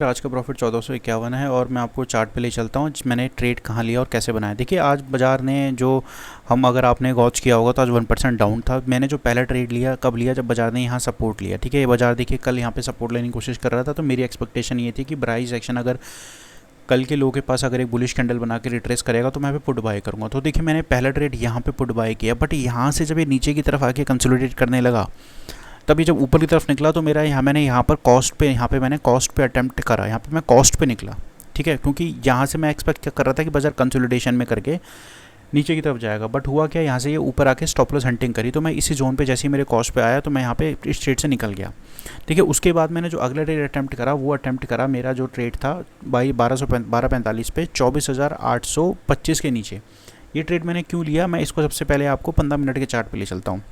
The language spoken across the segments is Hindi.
आज का प्रॉफिट 1451 है और मैं आपको चार्ट पे ले चलता हूँ मैंने ट्रेड कहाँ लिया और कैसे बनाया। देखिए आज बाज़ार ने जो हम अगर आपने गॉच किया होगा तो आज 1% डाउन था। मैंने जो पहला ट्रेड लिया कब लिया, जब बाज़ार ने यहाँ सपोर्ट लिया। ठीक है, ये बाज़ार देखिए कल यहाँ पे सपोर्ट लेने की कोशिश कर रहा था, तो मेरी एक्सपेक्टेशन ये थी कि प्राइस एक्शन अगर कल के लो के पास अगर एक बुलिश कैंडल बना के रिट्रेस करेगा तो मैं पे पुट बाय करूँगा। तो देखिए मैंने पहला ट्रेड यहाँ पे पुट बाय किया, बट यहाँ से जब ये नीचे की तरफ आके कंसोलिडेट करने लगा, तभी जब ऊपर की तरफ निकला तो मेरा मैंने यहाँ पर कॉस्ट पे मैंने कॉस्ट पे अटेम्प्ट करा, यहाँ पे मैं कॉस्ट पे निकला। ठीक है, क्योंकि यहाँ से मैं एक्सपेक्ट क्या कर रहा था कि बाजार कंसोलिडेशन में करके नीचे की तरफ जाएगा, बट हुआ क्या, यहाँ से ये ऊपर आके स्टॉप लॉस हंटिंग करी, तो मैं इसी जोन पे जैसे ही मेरे कॉस्ट पे आया तो मैं यहाँ पे इस ट्रेड से निकल गया। ठीक है, उसके बाद मैंने जो अगला ट्रेड अटैम्प्ट करा वो अटैम्प्ट करा मेरा जो ट्रेड था बाई 1245 पे 24,825 के नीचे। ये ट्रेड मैंने क्यों लिया, मैं इसको सबसे पहले आपको 15 मिनट के चार्ट पे ले चलता हूँ।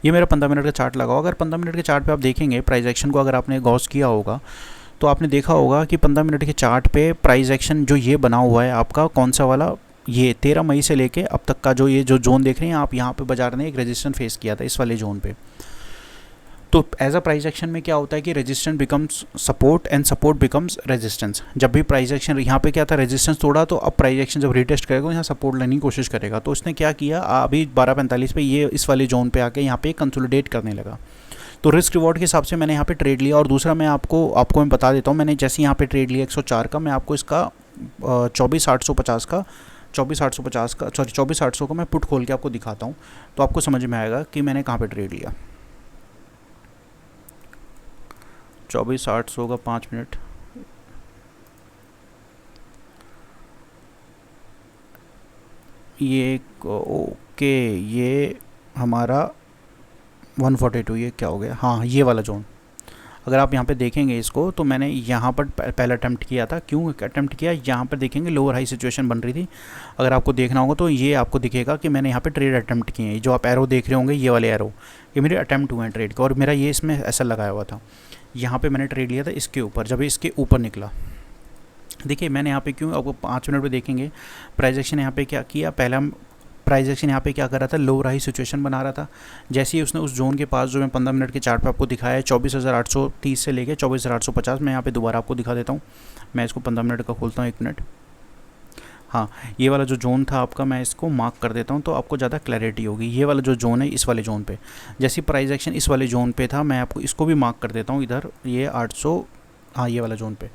ये मेरा 15 मिनट का चार्ट लगा होगा। अगर 15 मिनट के चार्ट पे आप देखेंगे प्राइस एक्शन को, अगर आपने गॉस किया होगा तो आपने देखा होगा कि 15 मिनट के चार्ट पे प्राइस एक्शन जो ये बना हुआ है आपका कौन सा वाला, ये 13 मई से लेके अब तक का जो ये जो जोन देख रहे हैं आप, यहाँ पे बाजार ने एक रेजिस्टेंस फेस किया था इस वाले जोन पे। तो एज अ प्राइस एक्शन में क्या होता है कि resistance becomes support and support becomes resistance. जब भी प्राइस एक्शन यहाँ पे क्या था, रेजिस्टेंस तोड़ा, तो अब प्राइस एक्शन जब रिटेस्ट करेगा तो यहाँ सपोर्ट लेने की कोशिश करेगा। तो उसने क्या किया, अभी 12:45 पे ये इस वाले जोन पे आके यहाँ पे कंसोलिडेट करने लगा। तो रिस्क रिवॉर्ड के हिसाब से मैंने यहाँ पे ट्रेड लिया। और दूसरा मैं आपको मैं बता देता हूँ, मैंने जैसे यहाँ पे ट्रेड लिया 104 का, मैं आपको इसका 24,850 का 24,850 का सॉरी 24,800 का मैं पुट खोल के आपको दिखाता हूँ, तो आपको समझ में आएगा कि मैंने कहाँ पे ट्रेड लिया। 24,800 का 5 मिनट, ये ओके, ये हमारा 142, ये क्या हो गया, हाँ ये वाला जोन। अगर आप यहाँ पे देखेंगे इसको, तो मैंने यहाँ पर पहला अटैम्प्ट किया था। क्यों अटैम्प्ट किया, यहाँ पर देखेंगे लोअर हाई सिचुएशन बन रही थी, अगर आपको देखना होगा तो ये आपको दिखेगा कि मैंने यहाँ पे ट्रेड अटैम्प्ट किए हैं। जो आप एरो देख रहे होंगे, ये वाले एरो, ये मेरे अटैम्प्ट हुए हैं ट्रेड के, और मेरा ये इसमें ऐसा लगाया हुआ था। यहाँ पे मैंने ट्रेड लिया था इसके ऊपर, जब इसके ऊपर निकला। देखिए मैंने यहाँ पे क्यों, आपको 5 मिनट पे देखेंगे प्राइस एक्शन यहाँ पे क्या किया, पहला प्राइस एक्शन यहाँ पे क्या कर रहा था, लो राही सिचुएशन बना रहा था। जैसे ही उसने उस जोन के पास, जो मैं 15 मिनट के चार्ट पे आपको दिखाया है 24,830 से लेके 24,850, मैं यहाँ पे दोबारा आपको दिखा देता हूँ। मैं इसको 15 मिनट का खोलता हूँ, 1 मिनट। हाँ, ये वाला जो जोन था आपका, मैं इसको मार्क कर देता हूँ तो आपको ज़्यादा क्लैरिटी होगी। ये वाला जो जोन है, इस वाले जोन पे जैसी प्राइस एक्शन इस वाले जोन पे था, मैं आपको इसको भी मार्क कर देता हूँ इधर, ये 800, हाँ ये वाला जोन पे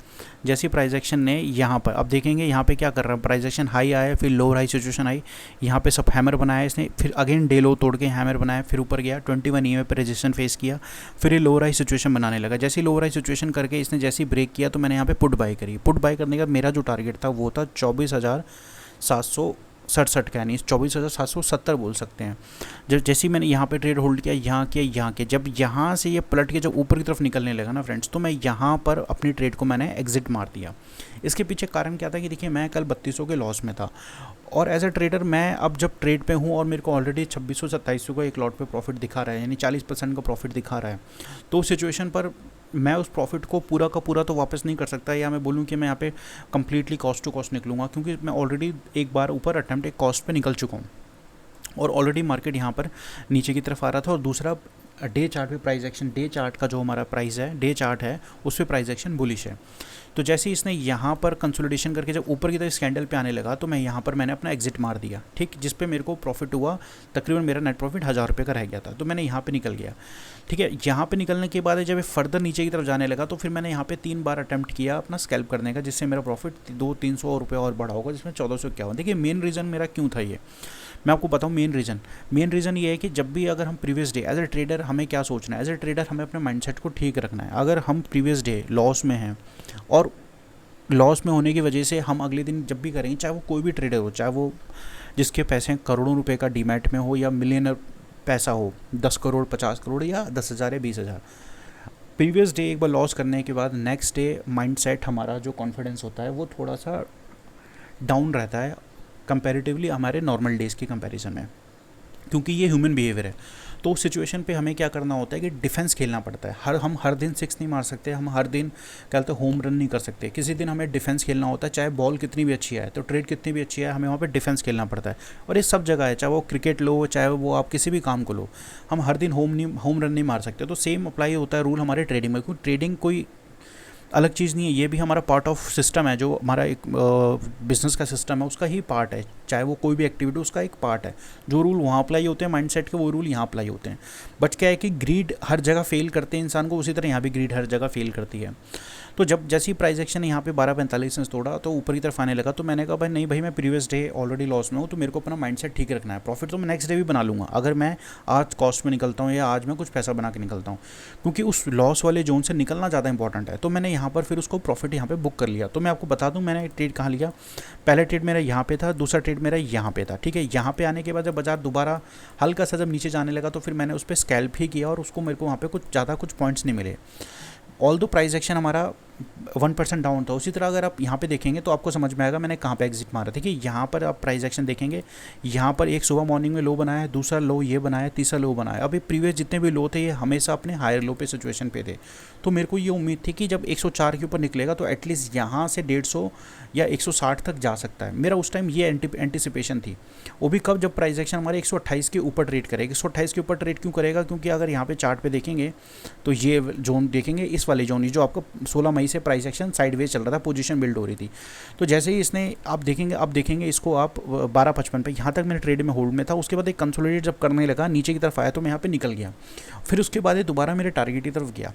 जैसी प्राइस एक्शन ने यहाँ पर, अब देखेंगे यहाँ पे क्या कर रहा है, प्राइस एक्शन हाई आया, फिर लो हाई सिचुएशन आई, यहाँ पे सब हैमर बनाया इसने, फिर अगेन डे लो तोड़ के हैमर बनाया, फिर ऊपर गया 21 ईएमए पे रेजिस्टेंस फेस किया, फिर ये लो हाई सिचुएशन बनाने लगा। जैसे ही लो हाई सिचुएशन करके इसने जैसे ही ब्रेक किया तो मैंने यहाँ पे पुट बाय करी। पुट बाय करने का मेरा जो टारगेट था वो था 24,767 का, यानी 24,770 बोल सकते हैं। जब जैसे ही मैंने यहाँ पे ट्रेड होल्ड किया, यहाँ के जब यहाँ से ये पलट के जब ऊपर की तरफ निकलने लगा ना फ्रेंड्स, तो मैं यहाँ पर अपनी ट्रेड को मैंने एग्जिट मार दिया। इसके पीछे कारण क्या था कि देखिए मैं कल 3200 के लॉस में था, और एज अ ट्रेडर मैं अब जब ट्रेड पे हूँ और मेरे को ऑलरेडी 2600-2700 का एक लॉट पे प्रॉफिट दिखा रहा है, यानी 40% का प्रॉफिट दिखा रहा है, तो उस सिचुएशन पर मैं उस प्रॉफिट को पूरा का पूरा तो वापस नहीं कर सकता, या मैं बोलूँ कि मैं यहाँ पे कम्प्लीटली कॉस्ट टू कॉस्ट निकलूँगा, क्योंकि मैं ऑलरेडी एक बार ऊपर अटैम्प्ट एक कॉस्ट पे निकल चुका हूँ, और ऑलरेडी मार्केट यहाँ पर नीचे की तरफ आ रहा था। और दूसरा डे चार्ट पे प्राइस एक्शन, डे चार्ट का जो हमारा प्राइस है, डे चार्ट है, उस पर प्राइस एक्शन बुलिश है। तो जैसे ही इसने यहाँ पर कंसोलिडेशन करके जब ऊपर की तरफ स्कैंडल पे आने लगा, तो मैं यहाँ पर मैंने अपना एग्जिट मार दिया। ठीक, जिस पे मेरे को प्रॉफिट हुआ, तकरीबन मेरा नेट प्रॉफिट 1000 रुपये का रह गया था, तो मैंने यहाँ पे निकल गया। ठीक है, यहाँ पे निकलने के बाद जब ये फर्दर नीचे की तरफ जाने लगा, तो फिर मैंने यहाँ पे 3 बार अटैम्प्ट किया अपना स्कैल्प करने का, जिससे मेरा प्रॉफिट 200-300 रुपये और बढ़ा होगा, जिसमें 1451। देखिए मेन रीज़न मेरा क्यों था ये, मैं आपको बताऊं। मेन रीज़न ये है कि जब भी अगर हम previous day as a trader, हमें क्या सोचना है, एज ए ट्रेडर हमें अपने माइंडसेट को ठीक रखना है। अगर हम प्रीवियस डे लॉस में हैं, और लॉस में होने की वजह से हम अगले दिन जब भी करेंगे, चाहे वो कोई भी ट्रेडर हो, चाहे वो जिसके पैसे करोड़ों रुपए का डीमैट में हो, या मिलियनर पैसा हो, 10 करोड़ 50 करोड़ या 10,000 या 20,000, प्रीवियस डे एक बार लॉस करने के बाद नेक्स्ट डे माइंडसेट, हमारा जो कॉन्फिडेंस होता है वो थोड़ा सा डाउन रहता है कंपैरेटिवली हमारे नॉर्मल डेज़ की कंपैरिजन में, क्योंकि ये ह्यूमन बिहेवियर है। तो उस सिचुएशन पे हमें क्या करना होता है कि डिफेंस खेलना पड़ता है। हम हर दिन सिक्स नहीं मार सकते, हम हर दिन क्या कहते हैं होम रन नहीं कर सकते, किसी दिन हमें डिफेंस खेलना होता है। चाहे बॉल कितनी भी अच्छी आए, तो ट्रेड कितनी भी अच्छी है, हमें वहाँ पे डिफेंस खेलना पड़ता है। और ये सब जगह है, चाहे वो क्रिकेट लो, चाहे वो आप किसी भी काम को लो, हम हर दिन होम रन नहीं मार सकते। तो सेम अप्लाई होता है रूल हमारे ट्रेडिंग में, क्योंकि ट्रेडिंग कोई अलग चीज़ नहीं है, ये भी हमारा पार्ट ऑफ सिस्टम है, जो हमारा एक बिजनेस का सिस्टम है उसका ही पार्ट है, चाहे वो कोई भी एक्टिविटी उसका एक पार्ट है। जो रूल वहाँ अप्लाई होते हैं माइंडसेट के, वो रूल यहाँ अप्लाई होते हैं। बट क्या है कि ग्रीड हर जगह फेल करते हैं इंसान को, उसी तरह यहाँ भी ग्रीड हर जगह फेल करती है। तो जब जैसी प्राइस एक्शन यहाँ पे 12:45 से तोड़ा तो ऊपर की तरफ आने लगा, तो मैंने कहा भाई नहीं भाई, मैं प्रीवियस डे ऑलरेडी लॉस में हूँ, तो मेरे को अपना माइंडसेट ठीक रखना है। प्रॉफिट तो मैं नेक्स्ट डे भी बना लूँगा अगर मैं आज कॉस्ट में निकलता हूँ या आज मैं कुछ पैसा बना के निकलता हूँ, क्योंकि उस लॉस वाले जोन से निकलना ज़्यादा इंपॉर्टेंट है। तो मैंने यहाँ पर फिर उसको प्रॉफिट यहाँ पे बुक कर लिया। तो मैं आपको बता दूँ मैंने ट्रेड कहाँ लिया। पहला ट्रेड मेरा यहाँ पे था, दूसरा ट्रेड मेरा यहाँ पे था, ठीक है। यहाँ पे आने के बाद जब बाजार दोबारा हल्का सा जब नीचे जाने लगा, तो फिर मैंने उस पर स्कैल्प ही किया और उसको मेरे को वहाँ पे कुछ ज़्यादा कुछ पॉइंट्स नहीं मिले। ऑल दो प्राइस एक्शन हमारा 1% डाउन था। उसी तरह अगर आप यहाँ पे देखेंगे तो आपको समझ में आएगा मैंने कहाँ पे एग्जिट मारा। देखिए यहाँ पर आप प्राइस एक्शन देखेंगे, यहाँ पर एक सुबह मॉर्निंग में लो बनाया है, दूसरा लो ये बनाया, तीसरा लो बनाया। अब ये प्रीवियस जितने भी लो थे ये हमेशा अपने हायर लो पे सिचुएशन पे थे। तो मेरे को ये उम्मीद थी कि जब 104 के ऊपर निकलेगा तो एटलीस्ट यहाँ से 150 या 160 तक जा सकता है। मेरा उस टाइम ये एंटिसिपेशन थी। वो भी कब, जब प्राइस एक्शन हमारे 128 के ऊपर ट्रेड करेगा। 128 के ऊपर ट्रेड क्यों करेगा, क्योंकि अगर यहाँ पे चार्ट पे देखेंगे तो ये जोन देखेंगे, इस वाले जोन, ये जो आपको 16 मई से प्राइस एक्शन साइडवेज चल रहा था, पोजीशन बिल्ड हो रही थी। तो जैसे ही इसने, आप देखेंगे इसको आप 12:55 पे, यहाँ तक मेरे ट्रेड में होल्ड में था। उसके बाद एक कंसोलिडेट जब करने लगा, नीचे की तरफ आया तो मैं यहाँ पे निकल गया। फिर उसके बाद ये दोबारा मेरे टारगेट की तरफ गया।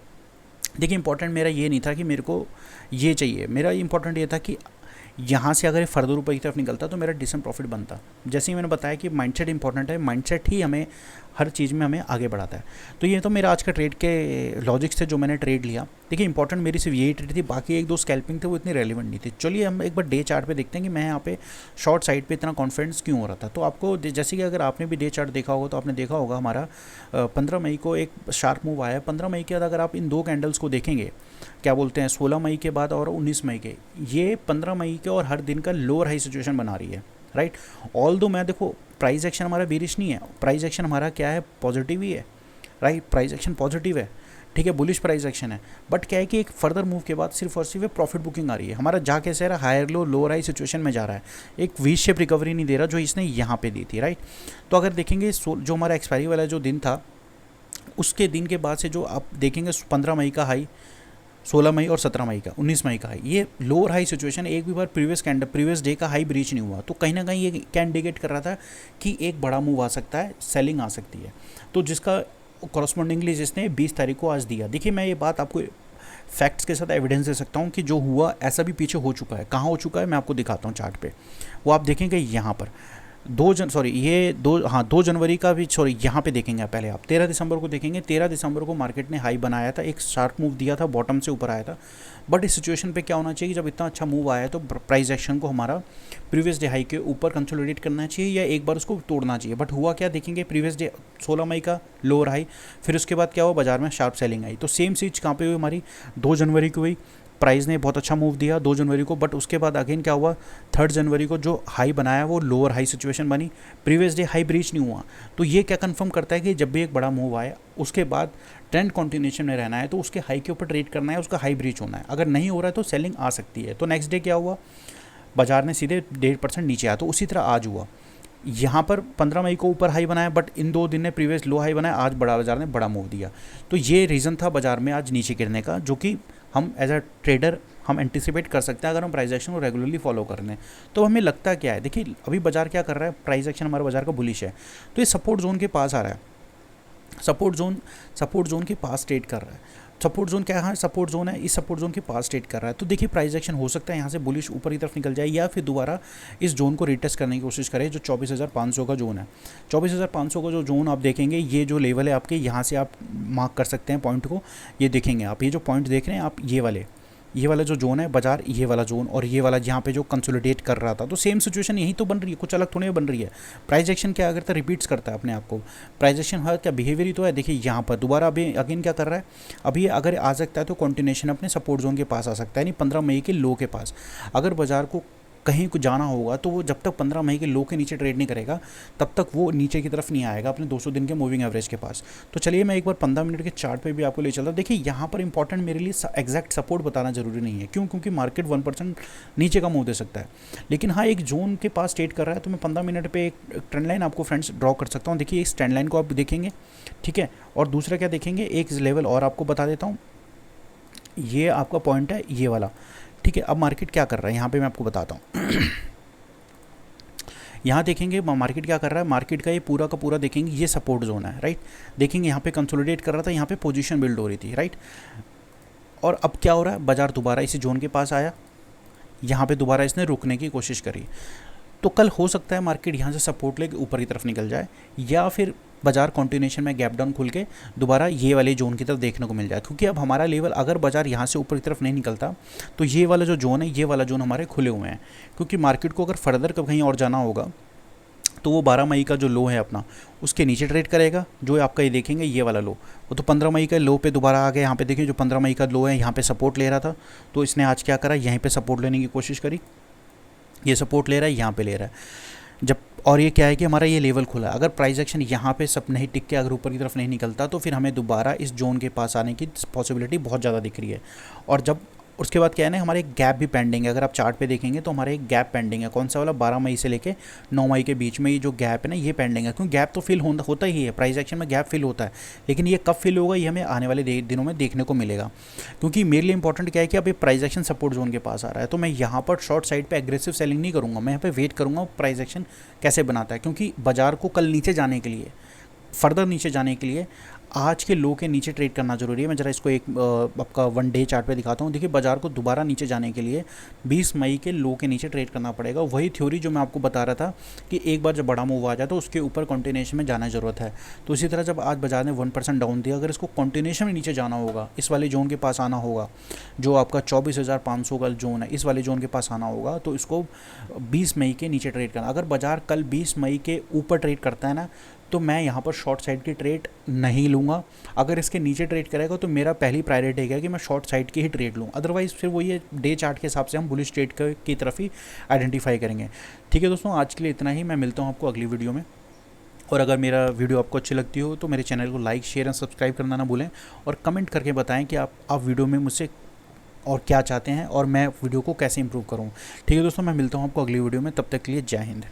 देखिए इंपॉर्टेंट मेरा ये नहीं था कि मेरे को ये चाहिए, मेरा इंपॉर्टेंट ये था कि यहाँ से अगर फर्दर ऊपर की तरफ निकलता तो मेरा डिसेंट प्रॉफिट बनता। जैसे ही मैंने बताया कि माइंडसेट इंपॉर्टेंट है, माइंडसेट ही हमें हर चीज़ में हमें आगे बढ़ाता है। तो ये तो मेरा आज का ट्रेड के लॉजिक्स थे जो मैंने ट्रेड लिया। देखिए इंपॉर्टेंट मेरी सिर्फ यही ट्रेड थी, बाकी एक दो स्कैल्पिंग थे वो इतनी रेलिवेंट नहीं थी। चलिए हम एक बार डे चार्ट पे देखते हैं कि मैं यहाँ पे शॉर्ट साइड पे इतना कॉन्फिडेंस क्यों हो रहा था। तो आपको जैसे कि अगर आपने भी डे चार्ट देखा होगा तो आपने देखा होगा हमारा 15 मई को एक शार्प मूव आया। 15 मई के बाद अगर आप इन दो कैंडल्स को देखेंगे, क्या बोलते हैं, 16 मई के बाद और 19 मई के, ये 15 मई के और हर दिन का लोअर हाई सिचुएशन बना रही है, राइट। ऑल दो मैं देखो प्राइस एक्शन हमारा बेरिश नहीं है, प्राइस एक्शन हमारा क्या है, पॉजिटिव ही है, राइट। प्राइस एक्शन पॉजिटिव है, ठीक है, बुलिश प्राइस एक्शन है। बट क्या है कि एक फर्दर मूव के बाद सिर्फ और सिर्फ प्रॉफिट बुकिंग आ रही है। हमारा जा कैसे रहा, higher low lower high situation में जा रहा है, एक वी शेप रिकवरी नहीं दे रहा जो इसने यहाँ पे दी थी, राइट। तो अगर देखेंगे जो हमारा एक्सपायरी वाला जो दिन था, उसके दिन के बाद से जो आप देखेंगे 15 मई का हाई, 16 मई और 17 मई का, 19 मई का हाई, ये लोअर हाई सिचुएशन एक भी बार प्रीवियस डे का हाई ब्रीच नहीं हुआ। तो कहीं ना कहीं ये क्या इंडिकेट कर रहा था कि एक बड़ा मूव आ सकता है, सेलिंग आ सकती है। तो जिसका कॉरस्पॉन्डिंगली जिसने 20 तारीख को आज दिया। देखिए मैं ये बात आपको फैक्ट्स के साथ एविडेंस दे सकता हूँ कि जो हुआ ऐसा भी पीछे हो चुका है। कहाँ हो चुका है मैं आपको दिखाता हूँ चार्ट पे। वो आप देखेंगे यहाँ पर 2 जनवरी का भी, यहाँ पे देखेंगे पहले आप 13 दिसंबर को देखेंगे। 13 दिसंबर को मार्केट ने हाई बनाया था, एक शार्प मूव दिया था, बॉटम से ऊपर आया था। बट इस सिचुएशन पे क्या होना चाहिए, जब इतना अच्छा मूव आया है तो प्राइस एक्शन को हमारा प्रीवियस डे हाई के ऊपर कंसोलिडेट करना चाहिए या एक बार उसको तोड़ना चाहिए। बट हुआ क्या, देखेंगे प्रीवियस डे 16 मई का लोअर हाई, फिर उसके बाद क्या हुआ, बाजार में शार्प सेलिंग आई। तो सेम चीज़ कहाँ पे हुई हमारी, 2 जनवरी को हुई। प्राइस ने बहुत अच्छा मूव दिया 2 जनवरी को, बट उसके बाद अगेन क्या हुआ, 3 जनवरी को जो हाई बनाया वो लोअर हाई सिचुएशन बनी, प्रीवियस डे हाई ब्रीच नहीं हुआ। तो ये क्या कंफर्म करता है कि जब भी एक बड़ा मूव आए उसके बाद ट्रेंड कंटिन्यूएशन में रहना है, तो उसके हाई के ऊपर ट्रेड करना है, उसका हाई ब्रीच होना है। अगर नहीं हो रहा है तो सेलिंग आ सकती है। तो नेक्स्ट डे क्या हुआ, बाजार ने सीधे 1.5% नीचे आया। तो उसी तरह आज हुआ, यहाँ पर 15 मई को ऊपर हाई बनाया, बट इन 2 दिन ने प्रीवियस लो हाई बनाया, आज बड़ा बाजार ने बड़ा मूव दिया। तो ये रीज़न था बाजार में आज नीचे गिरने का, जो कि हम एज अ ट्रेडर हम एंटिसिपेट कर सकते हैं अगर हम प्राइस एक्शन को रेगुलरली फॉलो कर लें। तो हमें लगता क्या है, देखिए अभी बाजार क्या कर रहा है, प्राइस एक्शन हमारे बाजार का बुलिश है, तो ये सपोर्ट जोन के पास आ रहा है, सपोर्ट जोन के पास ट्रेड कर रहा है। सपोर्ट जोन क्या है, सपोर्ट जोन है, इस सपोर्ट जोन के पास ट्रेड कर रहा है। तो देखिए प्राइस एक्शन हो सकता है यहाँ से बुलिश ऊपर की तरफ निकल जाए, या फिर दोबारा इस जोन को रिटेस्ट करने की कोशिश करे, जो 24,500 का जोन है। 24,500 का जो जोन आप देखेंगे, ये जो लेवल है आपके, यहाँ से आप मार्क कर सकते हैं पॉइंट को। ये देखेंगे आप, ये जो पॉइंट देख रहे हैं आप, ये वाला जो जोन है बाजार, ये वाला जोन, और ये वाला जहाँ पे जो कंसोलिडेट कर रहा था। तो सेम सिचुएशन यही तो बन रही है, कुछ अलग थोड़ी बन रही है। प्राइस एक्शन क्या करता है, रिपीट्स करता है अपने आप को। प्राइस एक्शन हर क्या बिहेवियर ही तो है। देखिए यहाँ पर दोबारा अभी अगेन क्या कर रहा है, अभी अगर आ सकता है तो कंटिन्यूएशन अपने सपोर्ट जोन के पास आ सकता है, यानी 15 मई के लो के पास। अगर बाजार को कहीं को जाना होगा तो वो जब तक 15 मई के लो के नीचे ट्रेड नहीं करेगा तब तक वो नीचे की तरफ नहीं आएगा अपने 200 दिन के मूविंग एवरेज के पास। तो चलिए मैं एक बार 15 मिनट के चार्ट पे भी आपको ले चलता हूँ। देखिए यहाँ पर इंपॉर्टेंट मेरे लिए एग्जैक्ट सपोर्ट बताना जरूरी नहीं है, क्यों, क्योंकि मार्केट 1% नीचे का मूव दे सकता है। लेकिन हाँ, एक जोन के पास ट्रेड कर रहा है, तो मैं 15 मिनट पर एक ट्रेंड लाइन आपको फ्रेंड्स ड्रॉ कर सकता हूँ। देखिए इस ट्रेंड लाइन को आप देखेंगे, ठीक है, और दूसरा क्या देखेंगे, एक लेवल और आपको बता देता हूँ, ये आपका पॉइंट है ये वाला, ठीक है। अब मार्केट क्या कर रहा है यहाँ पे मैं आपको बताता हूँ। यहाँ देखेंगे मार्केट क्या कर रहा है, मार्केट का ये पूरा का पूरा देखेंगे ये सपोर्ट जोन है, राइट। देखेंगे यहाँ पे कंसोलिडेट कर रहा था, यहाँ पे पोजीशन बिल्ड हो रही थी, राइट। और अब क्या हो रहा है, बाजार दोबारा इसी जोन के पास आया, यहाँ पे दोबारा इसने रुकने की कोशिश करी। तो कल हो सकता है मार्केट यहाँ से सपोर्ट लेके ऊपर की तरफ निकल जाए, या फिर बाजार कंटिन्यूएशन में गैप डाउन खुल के दोबारा ये वाले जोन की तरफ देखने को मिल जाए। क्योंकि अब हमारा लेवल अगर बाजार यहाँ से ऊपर की तरफ नहीं निकलता तो ये वाला जो जोन है, ये वाला जोन हमारे खुले हुए हैं। क्योंकि मार्केट को अगर फर्दर कहीं और जाना होगा तो वो 12 मई का जो लो है अपना, उसके नीचे ट्रेड करेगा। जो आपका ये देखेंगे ये वाला लो, वो तो 15 मई का लो पे दोबारा आ गया। यहाँ पे देखिए जो 15 मई का लो है, यहाँ पे सपोर्ट ले रहा था, तो इसने आज क्या करा, यहीं पे सपोर्ट लेने की कोशिश करी। ये सपोर्ट ले रहा है, यहाँ पे ले रहा है जब, और ये क्या है कि हमारा ये लेवल खुला है। अगर प्राइस एक्शन यहाँ पे सब नहीं टिक के अगर ऊपर की तरफ नहीं निकलता तो फिर हमें दोबारा इस जोन के पास आने की पॉसिबिलिटी बहुत ज़्यादा दिख रही है। और जब उसके बाद क्या है ना, हमारे एक गैप भी पेंडिंग है। अगर आप चार्ट पे देखेंगे तो हमारे एक गैप पेंडिंग है। कौन सा वाला, 12 मई से लेके 9 मई के बीच में ये जो गैप है ना, ये पेंडिंग है। क्योंकि गैप तो फिल होता ही है, प्राइस एक्शन में गैप फिल होता है, लेकिन ये कब फिल होगा ये हमें आने वाले दिनों में देखने को मिलेगा। क्योंकि मेरे लिए इंपॉर्टेंट क्या है कि अब ये प्राइस एक्शन सपोर्ट जोन के पास आ रहा है, तो मैं यहाँ पर शॉर्ट साइड पर एग्रेसिव सेलिंग नहीं करूँगा, मैं यहाँ पर वेट करूँगा प्राइस एक्शन कैसे बनाता है। क्योंकि बाजार को कल नीचे जाने के लिए, फर्दर नीचे जाने के लिए आज के लो के नीचे ट्रेड करना जरूरी है। मैं जरा इसको एक आपका 1 डे चार्ट पे दिखाता हूँ। देखिए बाजार को दोबारा नीचे जाने के लिए 20 मई के लो के नीचे ट्रेड करना पड़ेगा। वही थ्योरी जो मैं आपको बता रहा था कि एक बार जब बड़ा मूव आ जाए तो उसके ऊपर कंटिन्यूएशन में जाना ज़रूरत है। तो इसी तरह जब आज बाजार ने 1% डाउन दिया, अगर इसको कंटिन्यूएशन में नीचे जाना होगा, इस वाले जोन के पास आना होगा, जो आपका 24,500 का जोन है, इस वाले जोन के पास आना होगा, तो इसको 20 मई के नीचे ट्रेड करना। अगर बाजार कल 20 मई के ऊपर ट्रेड करता है ना, तो मैं यहाँ पर शॉर्ट साइड की ट्रेड नहीं लूँगा। अगर इसके नीचे ट्रेड करेगा तो मेरा पहली प्रायोरिटी है कि मैं शॉर्ट साइड की ही ट्रेड लूँ। अदरवाइज़ फिर वो ये डे चार्ट के हिसाब से हम बुलिश ट्रेड की तरफ ही आइडेंटिफाई करेंगे। ठीक है दोस्तों, आज के लिए इतना ही। मैं मिलता हूँ आपको अगली वीडियो में। और अगर मेरा वीडियो आपको अच्छी लगती हो तो मेरे चैनल को लाइक, शेयर एंड सब्सक्राइब करना ना भूलें, और कमेंट करके बताएं कि आप वीडियो में मुझसे और क्या चाहते हैं और मैं वीडियो को कैसे इंप्रूव करूँ। ठीक है दोस्तों, मैं मिलता हूँ आपको अगली वीडियो में। तब तक के लिए जय हिंद।